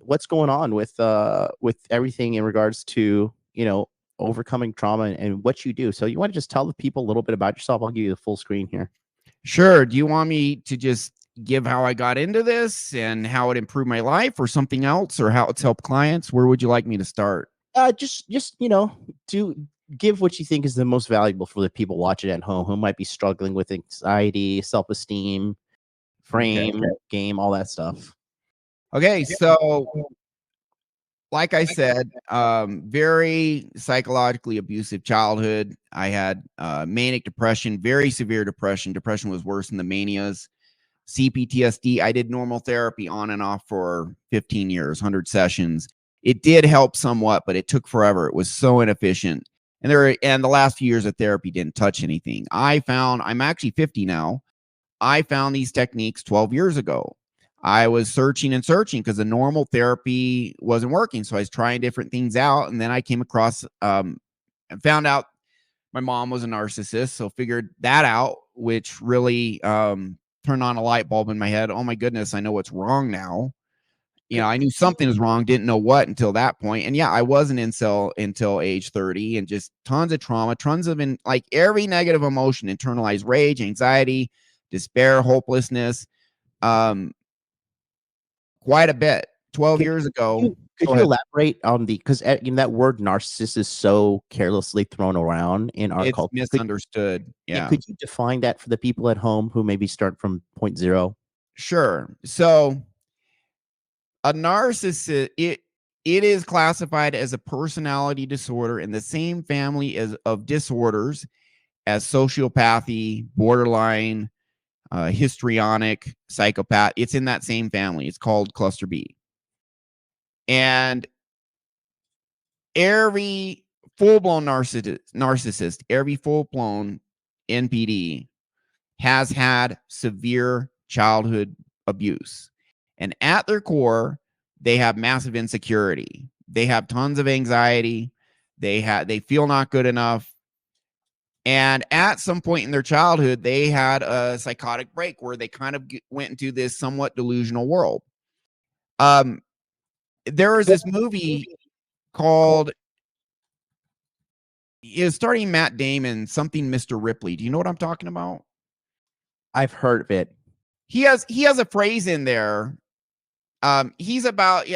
what's going on with everything in regards to, overcoming trauma and what you do. So you want to just tell the people a little bit about yourself? I'll give you the full screen here. Sure. Do you want me to just give how I got into this and how it improved my life, or something else, or how it's helped clients? Where would you like me to start? Just do give what you think is the most valuable for the people watching at home who might be struggling with anxiety, self-esteem, frame, game, all that stuff. Okay, so like I said, very psychologically abusive childhood. I had manic depression, very severe depression. Depression was worse than the manias. CPTSD. I did normal therapy on and off for 15 years, 100 sessions. It did help somewhat, but it took forever. It was so inefficient. And the last few years of therapy didn't touch anything. I'm actually 50 now. I found these techniques 12 years ago. I was searching and searching because the normal therapy wasn't working. So I was trying different things out. And then I came across and found out my mom was a narcissist. So figured that out, which really turned on a light bulb in my head. Oh my goodness, I know what's wrong now. I knew something was wrong, didn't know what until that point. And yeah, I was an incel until age 30, and just tons of trauma, tons of like every negative emotion, internalized rage, anxiety, despair, hopelessness, quite a bit. 12 years ago. Could you elaborate on because that word narcissist is so carelessly thrown around in our culture? It's misunderstood. Yeah. Could you define that for the people at home who maybe start from point zero? Sure. So a narcissist, it is classified as a personality disorder in the same family of disorders as sociopathy, borderline, histrionic, psychopath. It's in that same family. It's called cluster B. And every full-blown narcissist, every full-blown NPD has had severe childhood abuse. And at their core, they have massive insecurity. They have tons of anxiety. They feel not good enough. And at some point in their childhood, they had a psychotic break where they kind of went into this somewhat delusional world. There was this movie called, is starting Matt Damon, something Mr. Ripley. Do you know what I'm talking about? I've heard of it. He has a phrase in there. He's about,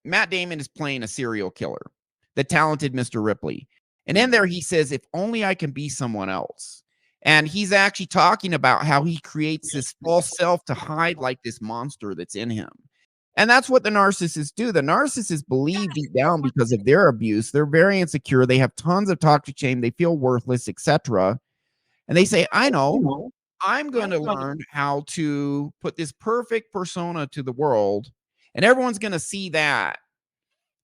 Matt Damon is playing a serial killer, the talented Mr. Ripley. And in there, he says, if only I can be someone else. And he's actually talking about how he creates this false self to hide like this monster that's in him. And that's what the narcissists do. The narcissists believe deep down, because of their abuse, they're very insecure. They have tons of toxic shame. They feel worthless, etc. And they say, I know, I'm going to learn how to put this perfect persona to the world, and everyone's going to see that.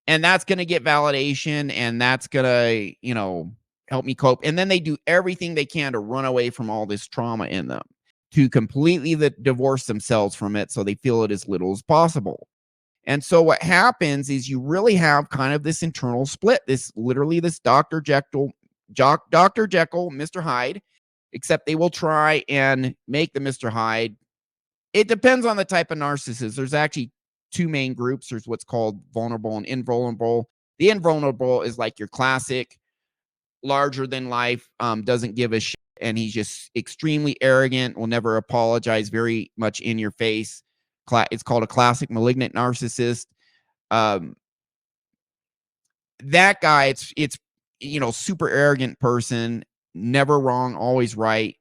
And that's going to get validation, and that's going to, help me cope. And then they do everything they can to run away from all this trauma in them, to completely divorce themselves from it so they feel it as little as possible. And so what happens is you really have kind of this internal split, this Dr. Jekyll, Mr. Hyde, except they will try and make the Mr. Hyde. It depends on the type of narcissist. There's actually two main groups. There's what's called vulnerable and invulnerable. The invulnerable is like your classic larger than life, doesn't give a shit, and he's just extremely arrogant, will never apologize, very much in your face. It's called a classic malignant narcissist. That guy, it's super arrogant person, never wrong, always right,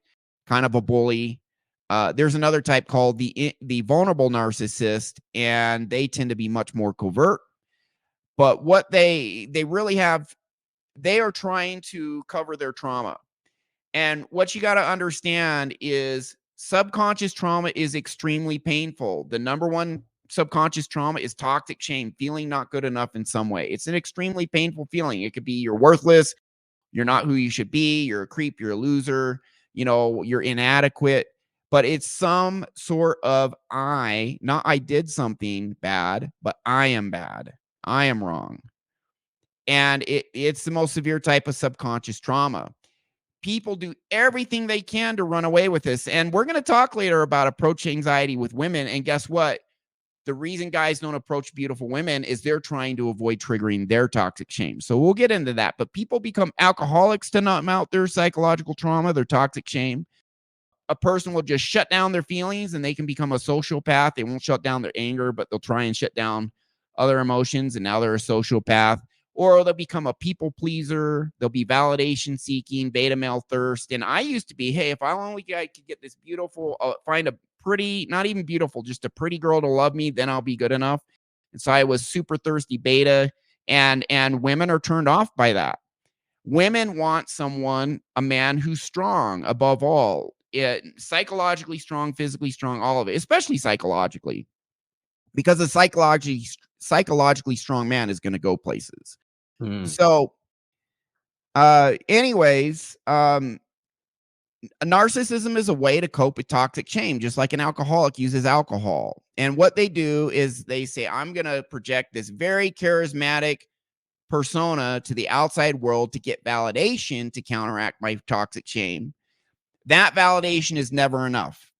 kind of a bully. There's another type called the vulnerable narcissist, and they tend to be much more covert. But what they really have, they are trying to cover their trauma. And what you got to understand is subconscious trauma is extremely painful. The number one subconscious trauma is toxic shame, feeling not good enough in some way. It's an extremely painful feeling. It could be you're worthless, you're not who you should be, you're a creep, you're a loser, you're inadequate. But it's some sort of not I did something bad, but I am bad. I am wrong. And it's the most severe type of subconscious trauma. People do everything they can to run away with this. And we're going to talk later about approach anxiety with women. And guess what? the reason guys don't approach beautiful women is they're trying to avoid triggering their toxic shame. So we'll get into that. But people become alcoholics to numb out their psychological trauma, their toxic shame. A person will just shut down their feelings and they can become a sociopath. They won't shut down their anger, but they'll try and shut down other emotions. And now they're a sociopath. Or they'll become a people pleaser. They'll be validation seeking, beta male thirst. And I used to be, hey, if I only could get this beautiful, find a pretty, not even beautiful, just a pretty girl to love me, then I'll be good enough. And so I was super thirsty beta, and women are turned off by that. Women want someone, a man who's strong above all, psychologically strong, physically strong, all of it, especially psychologically, because a psychologically strong man is going to go places. So, anyways, narcissism is a way to cope with toxic shame, just like an alcoholic uses alcohol. And what they do is they say, I'm going to project this very charismatic persona to the outside world to get validation to counteract my toxic shame. That validation is never enough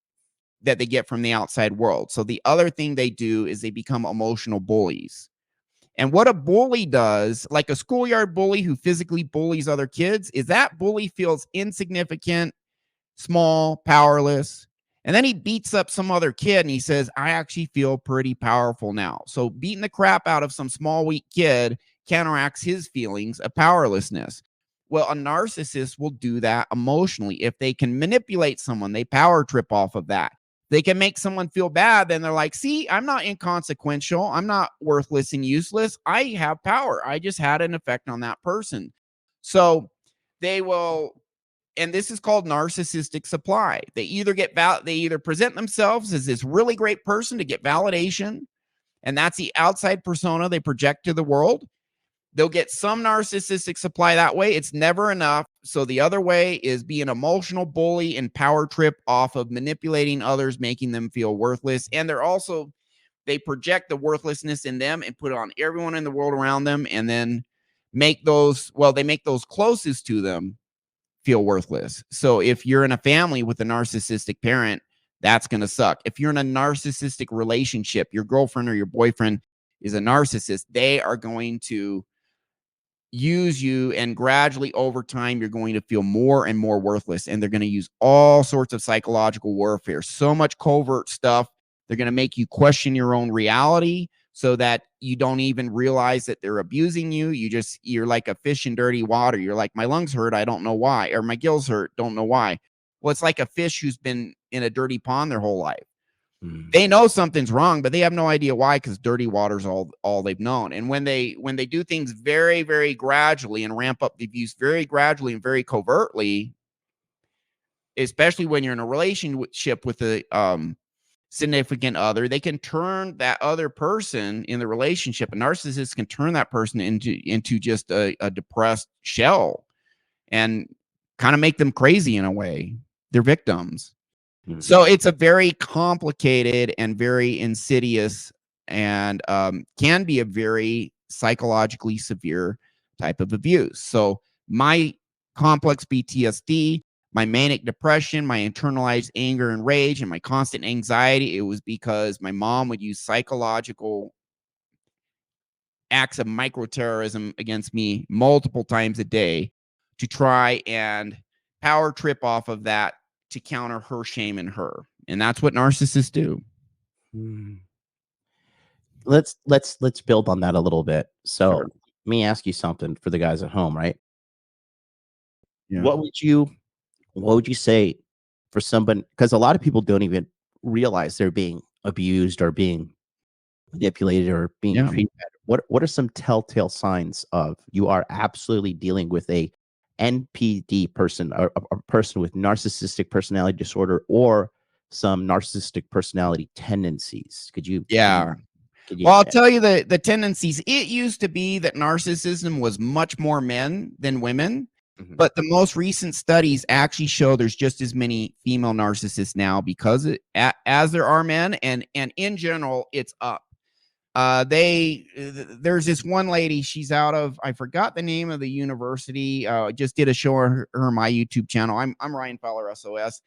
that they get from the outside world. So the other thing they do is they become emotional bullies. And what a bully does, like a schoolyard bully who physically bullies other kids, is that bully feels insignificant, small, powerless. And then he beats up some other kid and he says, I actually feel pretty powerful now. So beating the crap out of some small, weak kid counteracts his feelings of powerlessness. Well, a narcissist will do that emotionally. If they can manipulate someone, they power trip off of that. They can make someone feel bad, then they're like, see, I'm not inconsequential. I'm not worthless and useless. I have power. I just had an effect on that person. So they will, and this is called narcissistic supply. They either they either present themselves as this really great person to get validation, and that's the outside persona they project to the world. They'll get some narcissistic supply that way. It's never enough. So the other way is be an emotional bully and power trip off of manipulating others, making them feel worthless. And they project the worthlessness in them and put it on everyone in the world around them, and then make those closest to them feel worthless. So if you're in a family with a narcissistic parent, that's going to suck. If you're in a narcissistic relationship, your girlfriend or your boyfriend is a narcissist, they are going to use you, and gradually over time you're going to feel more and more worthless, and they're going to use all sorts of psychological warfare, so much covert stuff. They're going to make you question your own reality so that you don't even realize that they're abusing you. You're like a fish in dirty water. You're like, my lungs hurt, I don't know why, or my gills hurt, don't know why. Well, it's like a fish who's been in a dirty pond their whole life. They know something's wrong, but they have no idea why, because dirty water's all they've known. And when they do things very, very gradually and ramp up the abuse very gradually and very covertly, especially when you're in a relationship with a significant other, they can turn that other person in the relationship, a narcissist can turn that person into just a depressed shell and kind of make them crazy in a way. They're victims. So it's a very complicated and very insidious and can be a very psychologically severe type of abuse. So my complex PTSD, my manic depression, my internalized anger and rage, and my constant anxiety, it was because my mom would use psychological acts of microterrorism against me multiple times a day to try and power trip off of that to counter her shame in her. And that's what narcissists do. Let's build on that a little bit. So Sure. let me ask you something for the guys at home, right? Yeah. What would you say for somebody, because a lot of people don't even realize they're being abused or being manipulated or being treated bad. What are some telltale signs of you are absolutely dealing with a NPD person, or a person with narcissistic personality disorder, or some narcissistic personality tendencies? Could you Well, I'll tell you the tendencies. It used to be that narcissism was much more men than women, but the most recent studies actually show there's just as many female narcissists now, because as there are men, and in general, it's up. There's this one lady, she's out of, I forgot the name of the university, just did a show on my YouTube channel. I'm Ryan Fowler, SOS.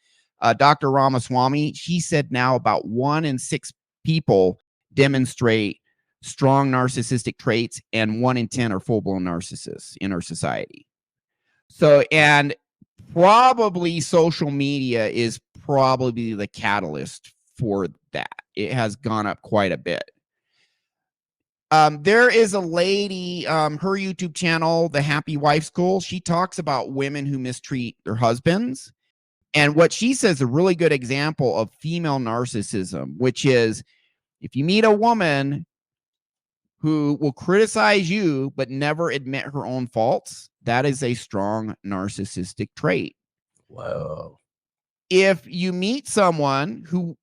Dr. Ramaswamy, she said now about 1 in 6 people demonstrate strong narcissistic traits, and 1 in 10 are full-blown narcissists in our society. So, and probably social media is probably the catalyst for that. It has gone up quite a bit. There is a lady, her YouTube channel, The Happy Wife School. She talks about women who mistreat their husbands. And what she says is a really good example of female narcissism, which is if you meet a woman who will criticize you but never admit her own faults, that is a strong narcissistic trait. Whoa. If you meet someone who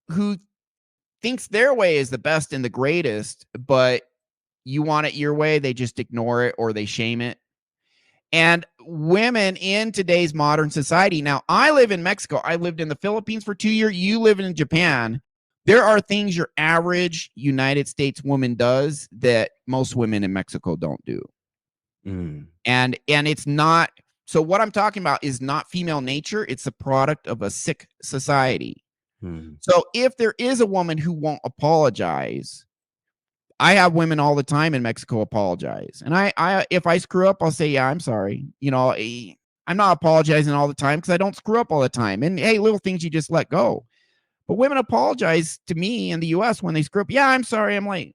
thinks their way is the best and the greatest, but you want it your way, they just ignore it or they shame it. And women in today's modern society, now I live in Mexico. I lived in the Philippines for 2 years. You live in Japan. There are things your average United States woman does that most women in Mexico don't do. And it's not, so what I'm talking about is not female nature. It's a product of a sick society. So if there is a woman who won't apologize, I have women all the time in Mexico apologize. And I if I screw up, I'll say, yeah, I'm sorry. You know, I'm not apologizing all the time because I don't screw up all the time. And hey, little things you just let go. But women apologize to me in the US when they screw up. Yeah, I'm sorry, I'm late.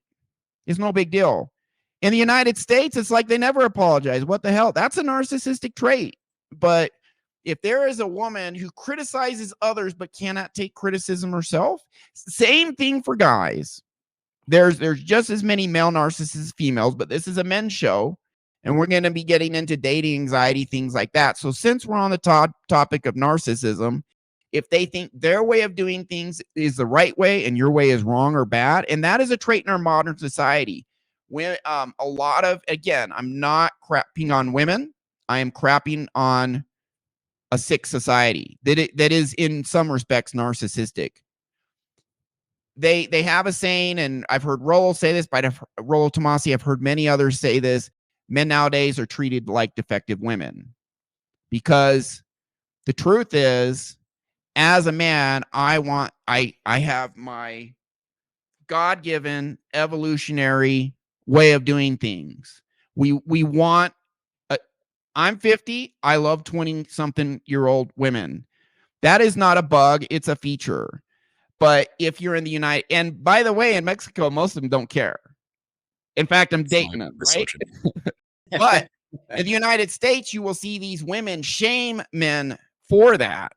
It's no big deal. In the United States, it's like they never apologize. What the hell? That's a narcissistic trait. But if there is a woman who criticizes others but cannot take criticism herself, same thing for guys. There's just as many male narcissists as females, but this is a men's show, and we're going to be getting into dating anxiety, things like that. So since we're on the topic of narcissism, if they think their way of doing things is the right way and your way is wrong or bad, and that is a trait in our modern society. When a lot of, again, I'm not crapping on women. I am crapping on a sick society that is in some respects narcissistic. They have a saying, and I've heard Rollo say this, by Rollo Tomasi, I've heard many others say this: men nowadays are treated like defective women. Because the truth is, as a man, I have my God-given evolutionary way of doing things. We want, I'm 50, I love 20-something-year-old women. That is not a bug, it's a feature. But if you're in the United, and by the way, in Mexico, most of them don't care. In fact, I'm dating them, right? But in the United States, you will see these women shame men for that.